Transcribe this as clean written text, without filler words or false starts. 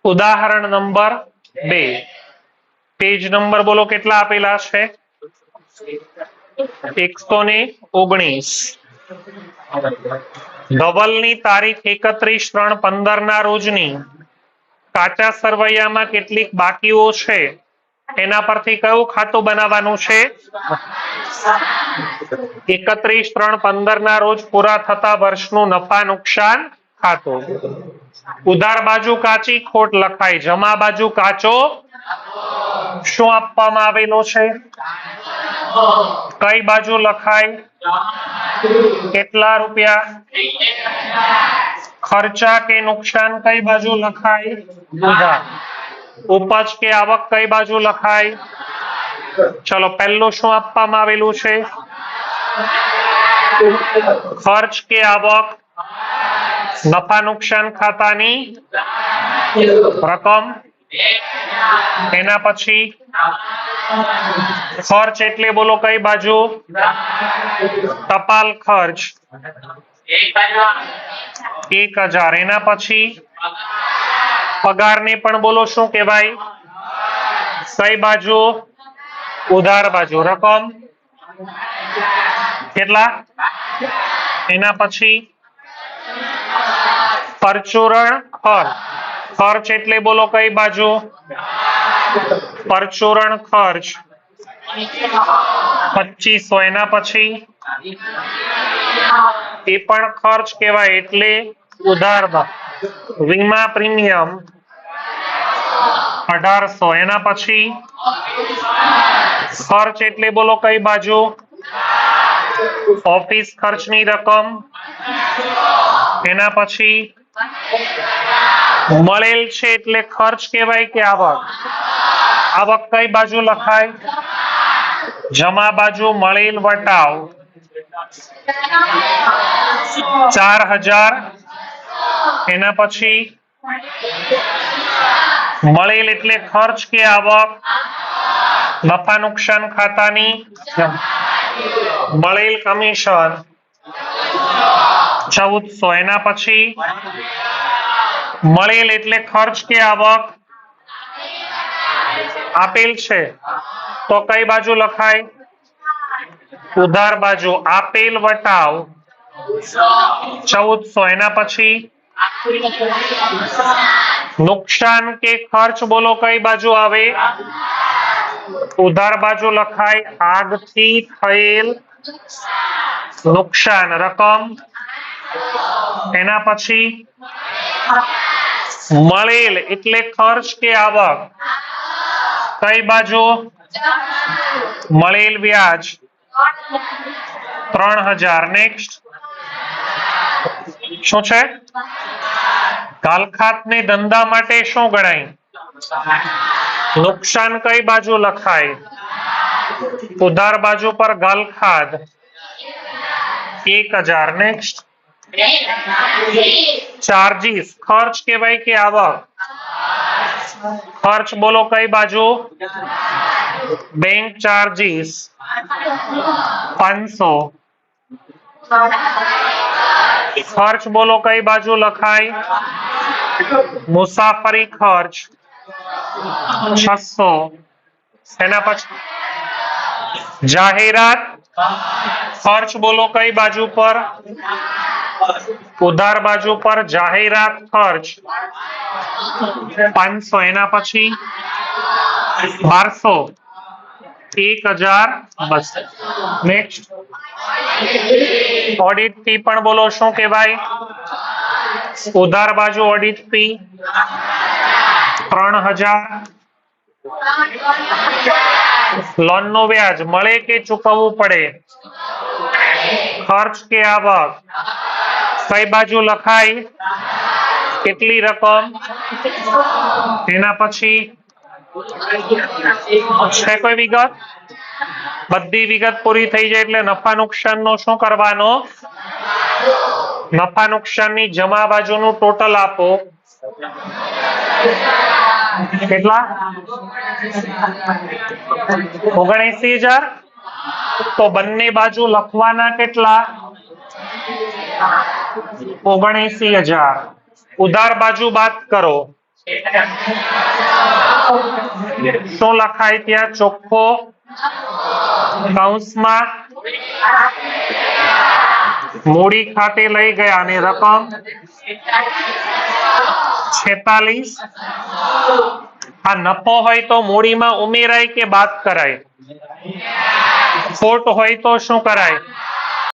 ઉદાહરણ number 2 page number બોલો કેટલા આપેલા છે 119 ધવલની તારીખ 31/3/15 ના રોજની કાચા સરવૈયામાં કેટલીક બાકીઓ છે એના પરથી કયું ખાતું બનાવવાનું છે 31/3/15 ના રોજ પૂરા થતા વર્ષનું નફા નુકસાન ખાતું। ઉધાર બાજુ કાચી ખોટ લખાય જમા બાજુ કાચો શું આપવામાં આવેલું છે કઈ બાજુ લખાય કેટલા રૂપિયા ખર્ચા કે નુકસાન કઈ બાજુ લખાય ઉધાર ઉપજ કે આવક કઈ બાજુ લખાય ચલો પહેલું શું આપવામાં આવેલું છે ખર્ચ કે આવક નફા નુકસાન ખાતાની રકમ એના પછી ખર્ચ એટલે બોલો કઈ બાજુ ટપાલ ખર્ચ 1000 એના પછી પગાર ને પણ બોલો શું કહેવાય કઈ બાજુ ઉધાર બાજુ રકમ કેટલા એના પછી પરચુરણ ખર્ચ એટલે બોલો કઈ બાજુ પરચુરણ ખર્ચ 2500 એના પછી એ પણ ખર્ચ કહેવાય એટલે ઉધારમાં વીમા પ્રીમિયમ 1800 એના પછી ખર્ચ એટલે બોલો કઈ બાજુ ઓફિસ ખર્ચની રકમ એના પછી મળેલ છે એટલે ખર્ચ કહેવાય કે આવક કઈ બાજુ લખાય જમા બાજુ મળેલ વટાવ 4000 એના પછી મળેલ એટલે ખર્ચ કે આવક નફા નુકસાન ખાતાની મળેલ કમિશન 1400 એના પછી મળેલ એટલે ખર્ચ કે આવક આપેલ છે તો કઈ બાજુ લખાય ઉધાર બાજુ આપેલ વટાવ 1400 એના પછી નુકસાન કે ખર્ચ બોલો કઈ બાજુ આવે ઉધાર બાજુ લખાય આગથી થયેલ નુકસાન રકમ એના પછી મળેલ એટલે ખર્ચ કે આવક કઈ બાજુ મળેલ વ્યાજ 3000 નેક્સ્ટ શું છે ગાલખાત ને ધંધા માટે શું ગણાય નુકસાન કઈ બાજુ લખાય ઉધાર બાજુ પર ગાલખાત 1000 નેક્સ્ટ ચાર્જીસ ખર્ચ કહેવાય કે આવક ખર્ચ બોલો કઈ બાજુ બેંક ચાર્જીસ 500 ખર્ચ બોલો કઈ બાજુ લખાય મુસાફરી ખર્ચ 600 એના પછી જાહેરાત ખર્ચ બોલો કઈ બાજુ પર ઉધાર બાજુ પર જાહેરાત ખર્ચ 500 એના પછી 1200 1000 નેક્સ્ટ ઓડિટ ફી પણ બોલો શું કહેવાય ઉધાર બાજુ ઓડિટ ફી 3000 લોન નું વ્યાજ મળે કે ચૂકવવું પડે ખર્ચ કે આવક કઈ બાજુ લખાય કેટલી રકમ એના પછી છે કોઈ વિગત બધી વિગત પૂરી થઈ જાય એટલે નફા નુકસાન નો શું કરવાનો નફા નુકસાન ની જમા બાજુનું ટોટલ આપો કેટલા 79000 તો બંને બાજુ લખવાના કેટલા 79000 ઉધાર બાજુ બાદ કરો શું લખાય ત્યાં? ચોખ્ખો કૌંસમાં મૂડી ખાતે લઈ ગયા અને રકમ 46. આ નફો હોય તો મૂડીમાં ઉમેરાય કે બાદ કરાય? ખોટ હોય તો શું કરાય?